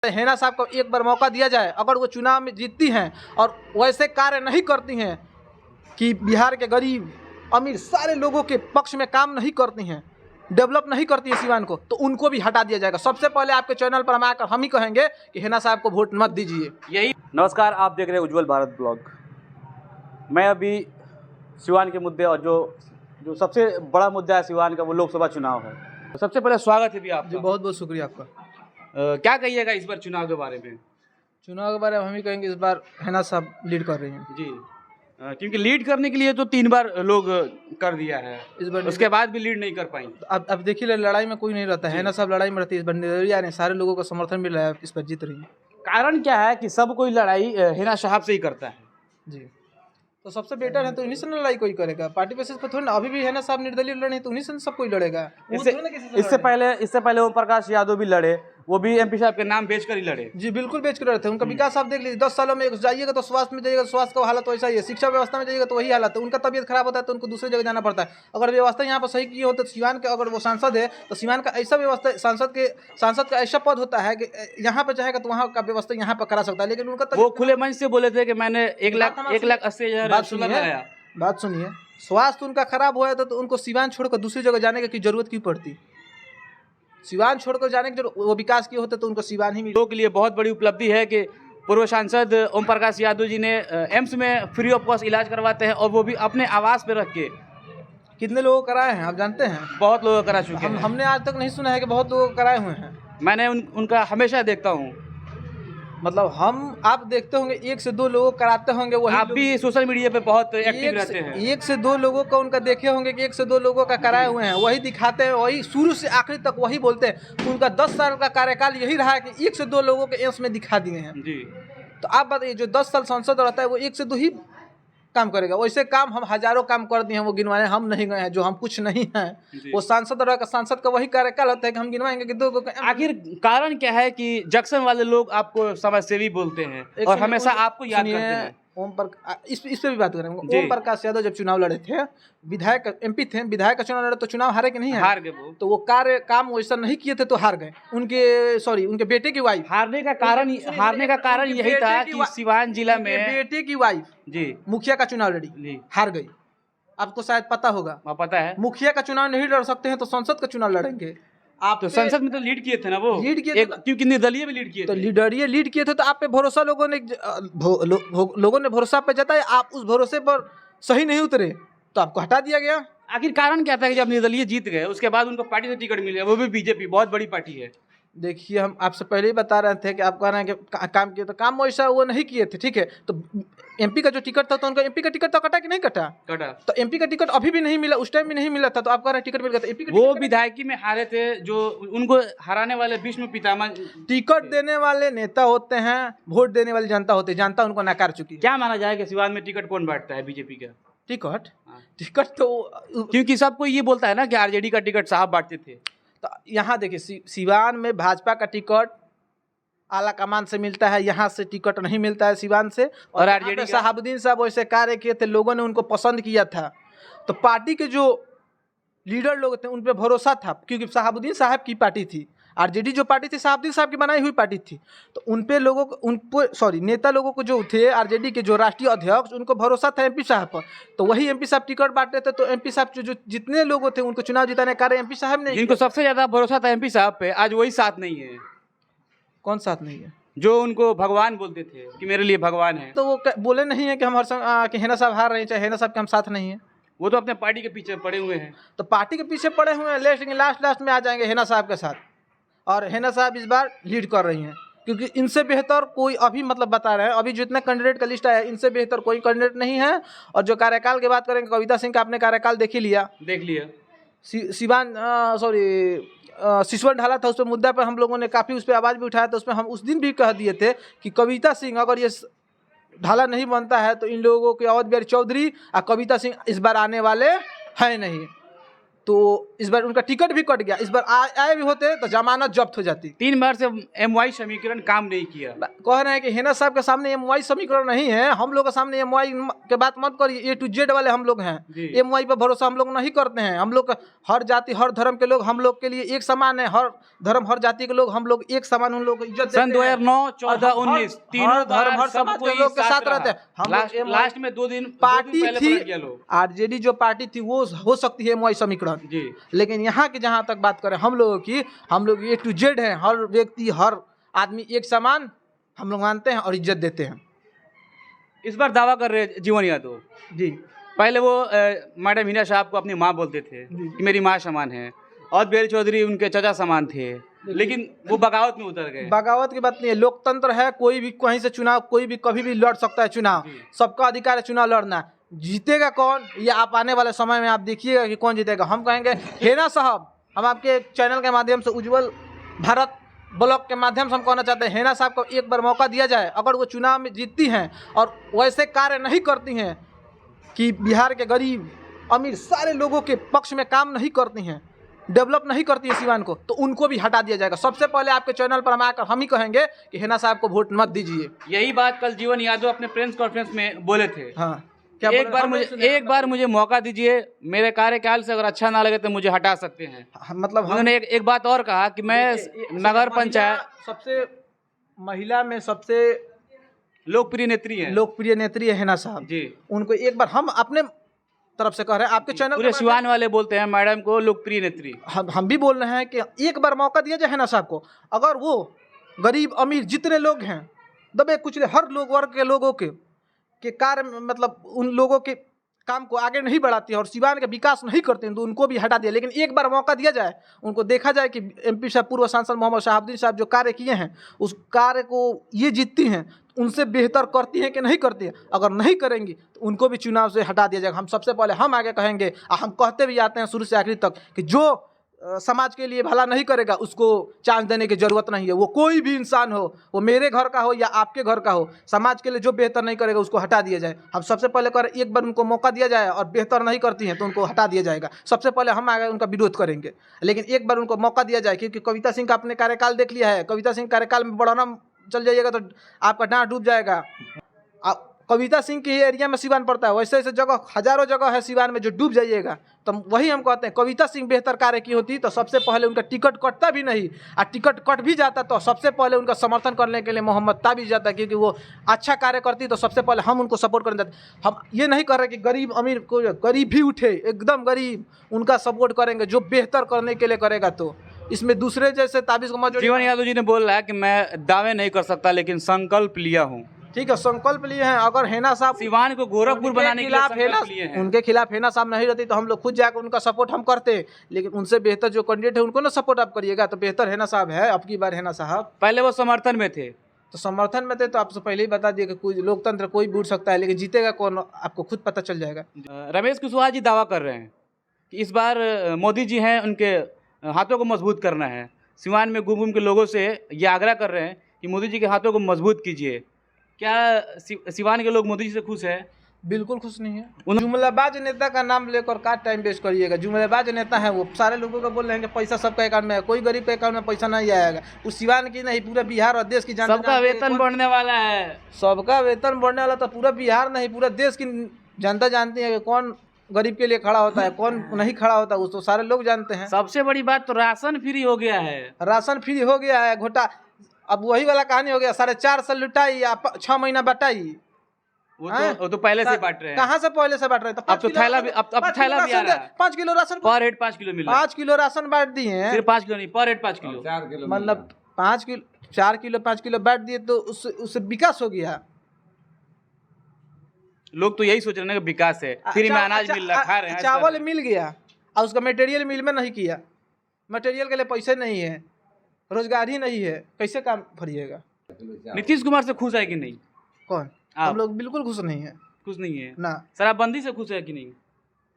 हेना साहब को एक बार मौका दिया जाए, अगर वो चुनाव में जीतती हैं और वैसे कार्य नहीं करती हैं कि बिहार के गरीब अमीर सारे लोगों के पक्ष में काम नहीं करती हैं, डेवलप नहीं करती है सिवान को, तो उनको भी हटा दिया जाएगा। सबसे पहले आपके चैनल पर हम आकर हम ही कहेंगे कि हेना साहब को वोट मत दीजिए। यही। नमस्कार, आप देख रहे हैं उज्जवल भारत ब्लॉग। मैं अभी सिवान के मुद्दे और जो सबसे बड़ा मुद्दा है सिवान का, वो लोकसभा चुनाव है। तो सबसे पहले स्वागत है भी आपका। जी बहुत बहुत शुक्रिया आपका। क्या कहिएगा इस बार चुनाव के बारे में? चुनाव के बारे में हम ही कहेंगे इस बार हेना साहब लीड कर रही हैं जी। क्योंकि लीड करने के लिए तो 3 बार लोग कर दिया है, इस बार, उसके बाद भी लीड नहीं कर पाई। अब देखिए लड़ाई में कोई नहीं रहता है, हेना साहब लड़ाई में रहती है। इस बार निर्दलीय ने सारे लोगों का समर्थन मिल रहा है, इस पर जीत रही है। कारण क्या है कि सब कोई लड़ाई हेना साहब से ही करता है? जी, तो सबसे बेटर है तो इन्हीं से लड़ाई कोई करेगा, पार्टी बेसिस पर थोड़ी ना। अभी भी हेना साहब निर्दलीय लड़े तो उन्हीं से सब कोई लड़ेगा। इससे पहले ओम प्रकाश यादव भी लड़े, वो भी एमपी साहब के नाम बेचकर ही लड़े। जी बिल्कुल बेच कर लड़े थे। उनका विकास आप देख लीजिए, 10 सालों में जाइएगा तो स्वास्थ्य में जाइएगा तो स्वास्थ्य का हालत वैसा ही है, शिक्षा व्यवस्था में जाइएगा तो वही हालत है। उनका तबियत खराब होता है तो उनको दूसरी जगह जाना पड़ता है। अगर व्यवस्था यहाँ पर सही की हो तो सिवान का, अगर वो सांसद है तो सिवान का ऐसा व्यवस्था, सांसद का ऐसा पद होता है कि यहाँ पर चाहेगा तो वहाँ का व्यवस्था यहाँ पर करा सकता है। लेकिन उनका वो खुले मंच से बोले थे कि मैंने 1,80,000। बात सुनिए, स्वास्थ्य उनका खराब हुआ है तो उनको सिवान छोड़कर दूसरी जगह जाने की जरूरत क्यों पड़ती? सिवान छोड़कर जाने की वो विकास किए होते तो उनको सिवान ही मिले। के लिए बहुत बड़ी उपलब्धि है कि पूर्व सांसद ओम प्रकाश यादव जी ने एम्स में फ्री ऑफ कॉस्ट इलाज करवाते हैं, और वो भी अपने आवास पे रख के। कितने लोगों को कराए हैं आप जानते हैं? बहुत लोगों करा चुके हैं। हमने आज तक नहीं सुना है कि बहुत लोगों को कराए हुए हैं। मैंने उनका हमेशा देखता हूँ। मतलब आप देखते होंगे 1 से 2 लोगों कराते होंगे, वही आप भी सोशल मीडिया पे बहुत एक्टिव रहते हैं। 1 से 2 लोगों का उनका देखे होंगे कि 1 से 2 लोगों का कराए हुए हैं, वही दिखाते हैं, वही शुरू से आखिरी तक वही बोलते हैं। उनका 10 साल का कार्यकाल यही रहा है कि 1 से 2 लोगों के एम्स में दिखा दिए हैं जी। तो आप बताइए, जो 10 साल सांसद रहता है वो 1 से 2 ही काम करेगा। वैसे काम हम हजारों काम कर दिए हैं, वो गिनवाने हम नहीं गए हैं, जो हम कुछ नहीं हैं। वो सांसद का वही कार्यकाल होता है कि हम गिनवाएंगे कि 2 आखिर कारण क्या है कि जंक्शन वाले लोग आपको समाजसेवी बोलते हैं और हमेशा आपको याद करते हैं? इस पे भी बात करेंगे। ओम प्रकाश यादव जब चुनाव लड़े थे, विधायक एमपी थे, विधायक का चुनाव लड़े तो चुनाव हारे कि नहीं हार गए वो। तो वो काम वैसा नहीं किए थे तो हार गए। उनके बेटे की वाइफ हारने का कारण यही था कि सिवान जिला में बेटे की वाइफ जी मुखिया का चुनाव लड़ी, हार गई। आपको शायद पता होगा। पता है। मुखिया का चुनाव नहीं लड़ सकते हैं तो संसद का चुनाव लड़ेंगे आप? तो संसद में तो लीड किए थे ना, वो लीड किए थे, क्योंकि निर्दलीय में लीड किए तो थे। लीड किए थे तो आप पे भरोसा लोगों ने भरोसा पे जताया, आप उस भरोसे पर सही नहीं उतरे तो आपको हटा दिया गया। आखिर कारण क्या था कि जब निर्दलीय जीत गए उसके बाद उनको पार्टी से टिकट मिले, वो भी बीजेपी, बहुत बड़ी पार्टी है। देखिए, हम आपसे पहले ही बता रहे थे कि आप कह रहे हैं कि काम किए, तो काम वैसा वो नहीं किए थे, ठीक है। तो एमपी का जो टिकट था तो उनका एमपी का टिकट तो कटा कि नहीं कटा? तो एमपी का टिकट अभी भी नहीं मिला, उस टाइम भी नहीं मिला था, तो आप कह रहे हैं टिकट मिल गया था। एमपी वो विधायकी में हारे थे, जो उनको हराने वाले भीष्म पितामह। टिकट देने वाले नेता होते हैं, वोट देने वाली जनता होती है, जनता उनको नकार चुकी है। क्या माना जाए कि सिवान में टिकट कौन बांटता है? बीजेपी का टिकट तो, क्योंकि सबको ये बोलता है ना कि आरजेडी का टिकट साहब बांटते थे। तो यहाँ देखिए, सिवान में भाजपा का टिकट आला कमान से मिलता है, यहाँ से टिकट नहीं मिलता है सिवान से। और आरजेडी शहाबुद्दीन साहब वैसे कार्य किए थे, लोगों ने उनको पसंद किया था, तो पार्टी के जो लीडर लोग थे उन पर भरोसा था, क्योंकि शहाबुद्दीन साहब की पार्टी थी। आरजेडी जो पार्टी थी शहाबुद्दीन साहब की बनाई हुई पार्टी थी, तो नेता लोगों को जो थे आरजेडी के जो राष्ट्रीय अध्यक्ष, उनको भरोसा था एमपी साहब पर, तो वही एमपी साहब टिकट बांटते थे। तो एमपी साहब जो जितने लोग थे उनको चुनाव जिताने का कार्य एमपी साहब ने, जिनको सबसे ज्यादा भरोसा था एमपी साहब पे, आज वही साथ नहीं है। कौन साथ नहीं है? जो उनको भगवान बोलते थे कि मेरे लिए भगवान है, तो वो बोले नहीं है कि हम कि हेना साहब हार रहे हैं, चाहे हेना साहब के हम साथ नहीं है। वो तो अपने पार्टी के पीछे पड़े हुए हैं। तो पार्टी के पीछे पड़े हुए हैं, लेकिन लास्ट में आ जाएंगे हेना साहब के साथ, और हेना साहब इस बार लीड कर रही हैं, क्योंकि इनसे बेहतर कोई अभी बता रहे हैं, अभी जितने कैंडिडेट का लिस्ट आया इनसे बेहतर कोई कैंडिडेट नहीं है। और जो कार्यकाल की बात करेंगे, कविता सिंह का आपने कार्यकाल देख लिया। सिसवन ढाला था, उस पर मुद्दा पर हम लोगों ने काफ़ी उस पर आवाज़ भी उठाया था। उसमें हम उस दिन भी कह दिए थे कि कविता सिंह अगर ये ढाला नहीं बनता है तो इन लोगों के अवध बिहारी चौधरी और कविता सिंह इस बार आने वाले हैं नहीं। तो इस बार उनका टिकट भी कट गया। इस बार आए भी होते तो जमानत जब्त हो जाती। 3 बार से MY समीकरण काम नहीं किया। कह रहे हैं कि हेना साहब के सामने MY समीकरण नहीं है, हम लोग के सामने MY के बात मत करिए। A to Z वाले हम लोग हैं, MY पर भरोसा हम लोग नहीं करते हैं। हम लोग हर जाति हर धर्म के लोग हम लोग के लिए एक समान है। हर धर्म हर जाति के लोग हम लोग एक समान, उन लोग को इज्जत देते हैं। सन 2009, 14, 19 तीनों धर्म हर समाज के लोग के साथ रहते हैं। हम लास्ट में 2 दिन पार्टी थी, लोग RJD जो पार्टी थी वो हो सकती है MY समीकरण जी, लेकिन यहाँ की जहाँ तक बात करें हम लोगों की, हम लोग A to Z हैं। हर व्यक्ति हर आदमी एक समान हम लोग मानते हैं और इज्जत देते हैं। इस बार दावा कर रहे हैं जीवन यादव जी। पहले वो मैडम हिना साहब को अपनी माँ बोलते थे कि मेरी माँ समान है, और बिहारी चौधरी उनके चाचा समान थे, लेकिन वो बगावत में उतर गए। बगावत की बात नहीं है, लोकतंत्र है। कोई भी कहीं से चुनाव कोई भी कभी भी लड़ सकता है चुनाव, सबका अधिकार है चुनाव लड़ना। जीतेगा कौन ये आप आने वाले समय में आप देखिएगा कि कौन जीतेगा। हम कहेंगे हेना साहब, हम आपके चैनल के माध्यम से उज्जवल भारत ब्लॉग के माध्यम से हम कहना चाहते हैं हेना साहब को एक बार मौका दिया जाए। अगर वो चुनाव में जीतती हैं और वैसे कार्य नहीं करती हैं कि बिहार के गरीब अमीर सारे लोगों के पक्ष में काम नहीं करती हैं, डेवलप नहीं करती है सिवान को, तो उनको भी हटा दिया जाएगा। सबसे पहले आपके चैनल पर हम आकर हम ही कहेंगे कि हेना साहब को वोट मत दीजिए। यही बात कल जीवन यादव अपने प्रेस कॉन्फ्रेंस में बोले थे। हाँ, एक बार मुझे मौका दीजिए, मेरे कार्यकाल से अगर अच्छा ना लगे तो मुझे हटा सकते हैं। मतलब उन्होंने एक बात और कहा कि मैं नगर पंचायत सबसे महिला में सबसे लोकप्रिय नेत्री है हेना साहब जी। उनको एक बार हम अपने तरफ से कह रहे हैं, आपके चैनल पूरे सिवान वाले बोलते हैं मैडम को लोकप्रिय नेत्री। हम भी बोल रहे हैं कि एक बार मौका दिया जाए हेना साहब को। अगर वो गरीब अमीर जितने लोग हैं दबे कुचले हर लोग वर्ग के लोगों के कार्य मतलब उन लोगों के काम को आगे नहीं बढ़ाती है और सिवान का विकास नहीं करते हैं, तो उनको भी हटा दिया। लेकिन एक बार मौका दिया जाए, उनको देखा जाए कि MP साहब पूर्व सांसद मोहम्मद शहाबुद्दीन साहब जो कार्य किए हैं उस कार्य को ये जीतती हैं, उनसे बेहतर करती हैं कि नहीं करती है। अगर नहीं करेंगी तो उनको भी चुनाव से हटा दिया जाएगा। हम सबसे पहले हम आगे कहेंगे, हम कहते भी आते हैं शुरू से आखिरी तक कि जो समाज के लिए भला नहीं करेगा उसको चांस देने की जरूरत नहीं है। वो कोई भी इंसान हो, वो मेरे घर का हो या आपके घर का हो, समाज के लिए जो बेहतर नहीं करेगा उसको हटा दिया जाए। हम सबसे पहले करें एक बार उनको मौका दिया जाए और बेहतर नहीं करती हैं तो उनको हटा दिया जाएगा। सबसे पहले हम आगे उनका विरोध करेंगे, लेकिन एक बार उनको मौका दिया जाए। क्योंकि कविता सिंह का अपने कार्यकाल देख लिया है, कविता सिंह कार्यकाल में बढ़ाना चल जाइएगा तो आपका डांट डूब जाएगा। कविता सिंह के एरिया में सिवान पड़ता है, वैसे ऐसे जगह हजारों जगह है सिवान में जो डूब जाइएगा। तो वही हम कहते हैं कविता सिंह बेहतर कार्य की होती तो सबसे पहले उनका टिकट कटता भी नहीं, और टिकट कट भी जाता तो सबसे पहले उनका समर्थन करने के लिए मोहम्मद ताबिज जाता, क्योंकि वो अच्छा कार्य करती तो सबसे पहले हम उनको सपोर्ट करने जाते। हम ये नहीं कर रहे कि गरीब अमीर को, गरीब भी उठे एकदम गरीब उनका सपोर्ट करेंगे जो बेहतर करने के लिए करेगा। तो इसमें दूसरे जैसे ताबिज को मौजूद जीवन यादव जी ने बोल रहा है कि मैं दावे नहीं कर सकता लेकिन संकल्प लिया हूँ। ठीक है, संकल्प लिए हैं। अगर हेना साहब सिवान को गोरखपुर बनाने के लिए उनके खिलाफ हेना साहब नहीं रहती तो हम लोग खुद जाकर उनका सपोर्ट हम करते, लेकिन उनसे बेहतर जो कैंडिडेट है उनको ना सपोर्ट आप करिएगा। तो बेहतर हेना साहब है, अब की बार हेना साहब। पहले वो समर्थन में थे, तो समर्थन में थे तो आपसे पहले ही बता दिए कि कोई लोकतंत्र कोई भी उठ सकता है, लेकिन जीतेगा कौन आपको खुद पता चल जाएगा। रमेश कुशवाहा जी दावा कर रहे हैं कि इस बार मोदी जी हैं, उनके हाथों को मजबूत करना है। सिवान में घूम घूम के लोगों से ये आग्रह कर रहे हैं कि मोदी जी के हाथों को मजबूत कीजिए। क्या सिवान के लोग मोदी जी से खुश हैं? बिल्कुल खुश नहीं है। जुमलाबाज नेता का नाम लेकर का टाइम वेस्ट करिएगा। जुमलाबाज नेता है वो, सारे लोगों को बोल रहे हैं कि पैसा सबका अकाउंट में है, कोई गरीब के अकाउंट में पैसा नहीं आएगा। उस सिवान की नहीं पूरा बिहार और देश की जनता, सबका वेतन बढ़ने वाला है। सबका वेतन बढ़ने वाला तो पूरा बिहार नहीं पूरा देश की जनता जानती है कि कौन गरीब के लिए खड़ा होता है कौन नहीं खड़ा होता है, तो सारे लोग जानते हैं। सबसे बड़ी बात तो राशन फ्री हो गया है। राशन फ्री हो गया है, घोटा अब वही वाला कहानी हो गया। 4.5 साल लुटाई या 6 महीना बटाई। वो तो पहले से बांट रहे हैं। कहाँ से पहले से बांट रहे हैं? अब तो थैला भी, अब थैला भी आ रहा है। 5 किलो राशन पर हेड 5 किलो मिला। 5 किलो राशन बांट दिए हैं। सिर्फ 5 किलो नहीं, पर हेड 5 किलो, मतलब 5 किलो 4 किलो 5 किलो बांट दिए तो उससे विकास हो गया। लोग तो यही सोच रहे हैं कि विकास है, फ्री में अनाज मिल रहा, खा रहे हैं। चावल मिल गया और उसका मटेरियल मिल में नहीं किया, मटेरियल के लिए पैसे नहीं है, रोजगार ही नहीं है, कैसे काम भरिएगा? नीतीश कुमार से खुश है कि नहीं? कौन? हम लोग बिल्कुल खुश नहीं है। खुश नहीं है ना। शराबबंदी से खुश है कि नहीं?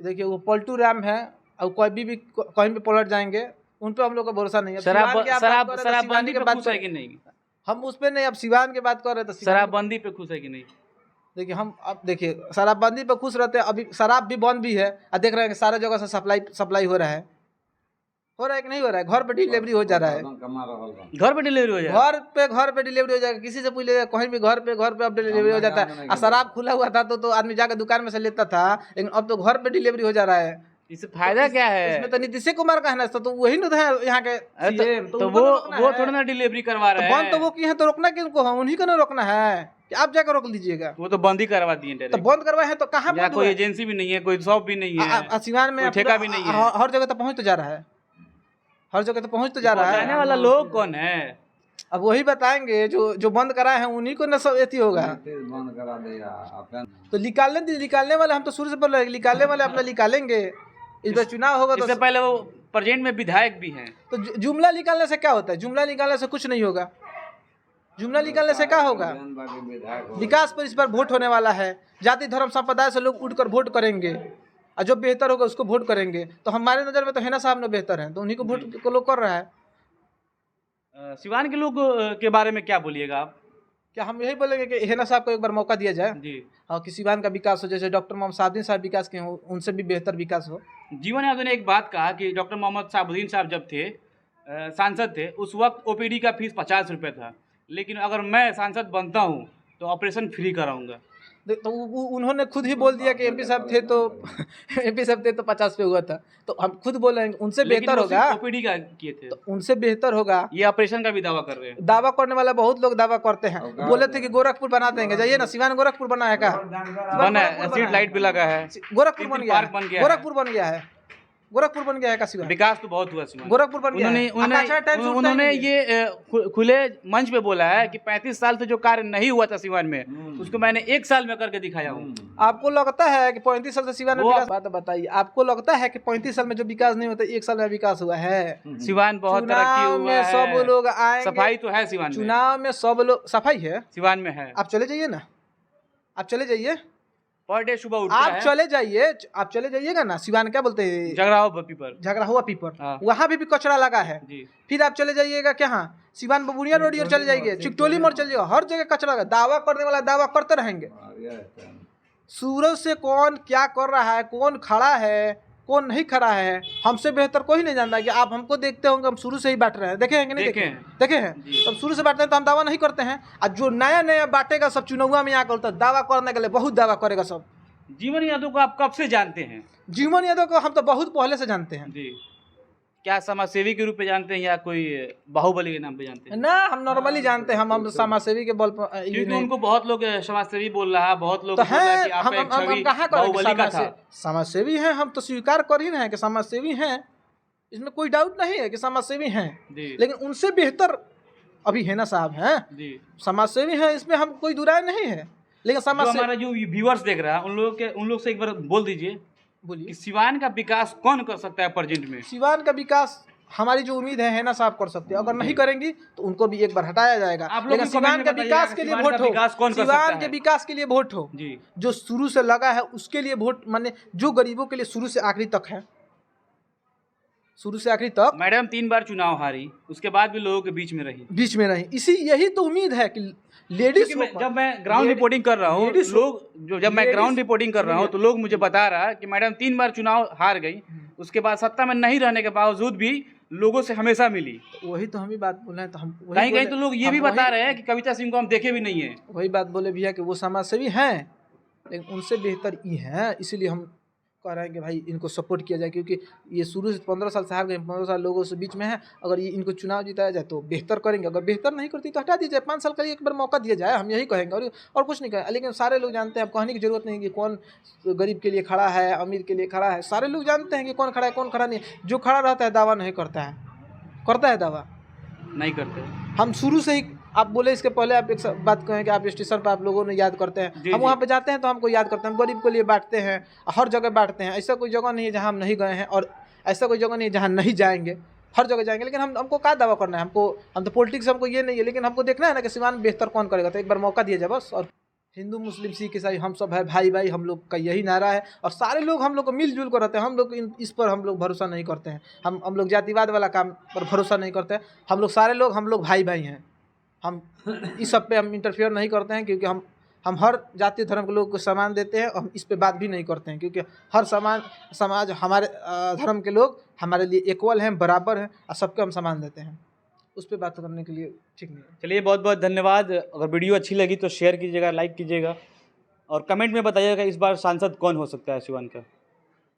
देखिए वो पलटू राम है और कोई भी कहीं भी पलट जाएंगे, उन पे हम लोग का भरोसा नहीं है। शराबबंदी पे खुश है कि नहीं? हम उस पे नहीं, अब सिवान की बात कर रहे थे। शराबबंदी पे खुश है कि नहीं? देखिए हम अब देखिए शराबबंदी पर खुश रहते हैं, अभी शराब भी बंद भी है और देख रहे हैं कि सारे जगह से सप्लाई हो रहा है कि नहीं हो रहा है, घर पे डिलीवरी हो जा रहा है, घर पे डिलीवरी हो जाए। घर पे डिलीवरी हो जाएगा, किसी से पूछ लीजिएगा कहीं भी घर पे अब डिलीवरी हो जाता है। और शराब खुला हुआ था तो आदमी जाकर दुकान में से लेता था, लेकिन अब तो घर पे डिलीवरी हो जा रहा है। इससे फायदा क्या है? इसमें तो नीतीश कुमार का है ना, तो वही ना है यहाँ के CM, तो उनको रोकना वो है। थोड़ा ना डिलीवरी करवा रहे बंद हैं। तो वो किए हैं, तो रोकना किनको है? उन्हीं को ना रोकना है कि आप जाकर रोक लीजिएगा। वो तो बंद ही करवा दिए तो डायरेक्ट। बंद करवाए हैं तो कहाँ या बंद कोई हुआ है? एजेंसी भी नहीं है, कोई शॉप भी नहीं है, सिवान में कोई ठेका भी नहीं है। हर जगह तो पहुँच तो जा रहा है, हर जगह तो पहुँच तो जा रहा जाने है। वाला लोग कौन है? अब वही बताएंगे जो बंद कराए हैं, उन्हीं को न सब एथी होगा। बंद करा देगा। तो निकालने वाले हम तो शुरू से बोल रहे हैं, निकालने वाले अपना निकालेंगे। इस बार चुनाव होगा इससे तो पहले वो प्रेजेंट में विधायक भी हैं। तो जुमला निकालने से क्या होता है? जुमला निकालने से कुछ नहीं होगा। जुमला निकालने से क्या होगा? विकास पर इस बार वोट होने वाला है, जाति धर्म संप्रदाय से लोग उठकर वोट करेंगे और जो बेहतर होगा उसको वोट करेंगे। तो हमारे नज़र में तो हेना साहब ने बेहतर हैं, तो उन्हीं को वोट को लोग कर रहा है। सिवान के लोग के बारे में क्या बोलिएगा आप? क्या हम यही बोलेंगे कि हेना साहब को एक बार मौका दिया जाए जी। और कि सिवान का विकास हो, जैसे डॉक्टर मोहम्मद साहबुद्दीन साहब विकास के हो, उनसे भी बेहतर विकास हो। जीवन यादव ने एक बात कहा कि डॉक्टर मोहम्मद साहबुद्दीन साहब जब थे सांसद थे, उस वक्त ओपीडी का फीस 50 रुपये था, लेकिन अगर मैं सांसद बनता हूँ तो ऑपरेशन फ्री कराऊंगा। तो उन्होंने खुद ही बोल दिया कि एमपी साहब थे तो 50 पे हुआ था। तो हम खुद बोल रहे हैं उनसे बेहतर होगा। ओपीडी का किए थे, तो उनसे बेहतर होगा। ये ऑपरेशन का भी दावा कर रहे हैं। दावा करने वाला बहुत लोग दावा करते हैं, बोले थे कि गोरखपुर बना देंगे, जाइए ना सिवान गोरखपुर बना है का? बना है, स्ट्रीट लाइट भी लगा है, गोरखपुर बन गया पार्क बन गया है। गोरखपुर बन गया है, गोरखपुर बन गया है का सिवान? विकास तो बहुत हुआ सिवान। गोरखपुर बन गया है। उन्होंने ये खुले मंच पे बोला है कि 35 साल से जो कार्य नहीं हुआ था सिवान में, उसको मैंने 1 साल में करके दिखाया हूँ। आपको लगता है कि 35 साल से सिवान में विकास? बात बताइए, आपको लगता है कि 35 साल में जो विकास नहीं होता 1 साल में विकास हुआ है? सिवान बहुत तरक्की चुनाव हुआ में है, सब लोग आएंगे, सफाई तो है सिवान में, चुनाव में सब लोग, सफाई है सिवान में है। आप चले जाइए ना, आप चले जाइए, पर डे सुबह उठता आप है, चले जाइएगा ना सिवान, क्या बोलते हैं, झगड़ा हुआ पीपर, हाँ। वहाँ भी कचरा लगा है जी। फिर आप चले जाइएगा क्या सिवान बबुनिया रोड और चले जाइए, चिकटोली मोड़ चले जाइएगा, हर जगह कचरा लगा। दावा करने वाला दावा करते रहेंगे। सूरज से कौन क्या कर रहा है, कौन खड़ा है, कौन नहीं खड़ा है, हमसे बेहतर कोई नहीं जानता। कि आप हमको देखते होंगे, हम शुरू से ही बांट रहे हैं, देखे हैं कि नहीं देखे हैं? तो शुरू से बांटते हैं तो हम दावा नहीं करते हैं। और जो नया बांटेगा सब चुनाव में यहाँ करता है, दावा करने के लिए बहुत दावा करेगा सब। जीवन यादव को आप कब से जानते हैं? जीवन यादव को हम तो बहुत पहले से जानते हैं जी। क्या समाज सेवी के रूप में जानते हैं या कोई बाहुबली के नाम पे जानते हैं? ना, हम नॉर्मली जानते हैं, हम समाज सेवी के बल पर। क्योंकि उनको बहुत लोग समाज सेवी बोल रहा है, बहुत लोग तो बोल रहा है है, कि आप एक छवि कहाँ बाहुबली का था। समाज सेवी हैं, हम तो स्वीकार कर ही रहे हैं कि समाज सेवी हैं, इसमें कोई डाउट नहीं है कि समाज सेवी हैं। लेकिन उनसे बेहतर अभी हेना साहब हैं, समाज सेवी हैं, इसमें हम कोई दुराय नहीं है। लेकिन समाज हमारा जो व्यूअर्स देख रहा है उन लोग से एक बार बोल दीजिए, बोलिए, सिवान का विकास कौन कर सकता है प्रेजेंट में? सिवान का विकास हमारी जो उम्मीद है हेना साहब कर सकते हैं, अगर नहीं करेंगी तो उनको भी एक बार हटाया जाएगा। लेकिन सिवान के विकास के लिए वोट हो, सिवान के विकास के लिए वोट हो, जो शुरू से लगा है उसके लिए वोट, माने जो गरीबों के लिए शुरू से आखिरी तक है, शुरू से आखिरी तक। मैडम 3 बार चुनाव हारी, उसके बाद भी लोगों के बीच में रही। यही तो उम्मीद है कि लेडीज, जब मैं ग्राउंड रिपोर्टिंग कर रहा हूँ, तो लोग मुझे बता रहा है कि मैडम 3 बार चुनाव हार गई, उसके बाद सत्ता में नहीं रहने के बावजूद भी लोगों से हमेशा मिली। वही तो हम ही बात बोले हैं, तो हम कहीं तो लोग ये भी बता रहे हैं कि कविता सिंह को हम देखे भी नहीं है। वही बात बोले भैया कि वो समाज सेवी हैं, लेकिन उनसे बेहतर ये हैं, इसीलिए हम कह रहे हैं कि भाई इनको सपोर्ट किया जाए, क्योंकि ये शुरू से 15 साल से हार गए, 15 साल लोगों से बीच में है। अगर ये इनको चुनाव जिताया जाए तो बेहतर करेंगे, अगर बेहतर नहीं करती तो हटा दीजिए, 5 साल का एक बार मौका दिया जाए, हम यही कहेंगे और कुछ नहीं कहेंगे। लेकिन सारे लोग जानते हैं, अब कहने की जरूरत नहीं कि कौन गरीब के लिए खड़ा है, अमीर के लिए खड़ा है, सारे लोग जानते हैं कि कौन खड़ा है कौन खड़ा नहीं। जो खड़ा रहता है दावा नहीं करता है, करता है दावा नहीं करते। हम शुरू से ही, आप बोले इसके पहले आप एक बात कहें कि आप स्टेशन पर आप लोगों ने याद करते हैं, हम वहाँ पे जाते हैं तो हमको याद करते हैं, हम गरीब के लिए बांटते हैं, हर जगह बांटते हैं। ऐसा कोई जगह नहीं है जहाँ हम नहीं गए हैं, और ऐसा कोई जगह नहीं है जहाँ नहीं जाएंगे, हर जगह जाएंगे। लेकिन हमको क्या दावा करना है, हम तो पॉलिटिक्स हमको ये नहीं है, लेकिन हमको देखना है ना कि सिवान में बेहतर कौन करेगा। तो एक बार मौका दिया जाए बस। और हिंदू मुस्लिम सिख ईसाई हम सब है भाई भाई, हम लोग का यही नारा है, और सारे लोग हम लोग को मिलजुल कर रहते हैं। हम लोग इस पर हम लोग भरोसा नहीं करते हैं, हम लोग जातिवाद वाला काम पर भरोसा नहीं करते हैं। हम लोग सारे लोग, हम लोग भाई भाई हैं, हम इस सब पे हम इंटरफेयर नहीं करते हैं, क्योंकि हम हर जाति धर्म के लोग को सम्मान देते हैं और हम इस पे बात भी नहीं करते हैं, क्योंकि हर समाज हमारे धर्म के लोग हमारे लिए इक्वल हैं, बराबर हैं और सबको हम सम्मान देते हैं। उस पे बात करने के लिए ठीक नहीं है। चलिए बहुत बहुत धन्यवाद। अगर वीडियो अच्छी लगी तो शेयर कीजिएगा, लाइक कीजिएगा और कमेंट में बताइएगा इस बार सांसद कौन हो सकता है सिवान का।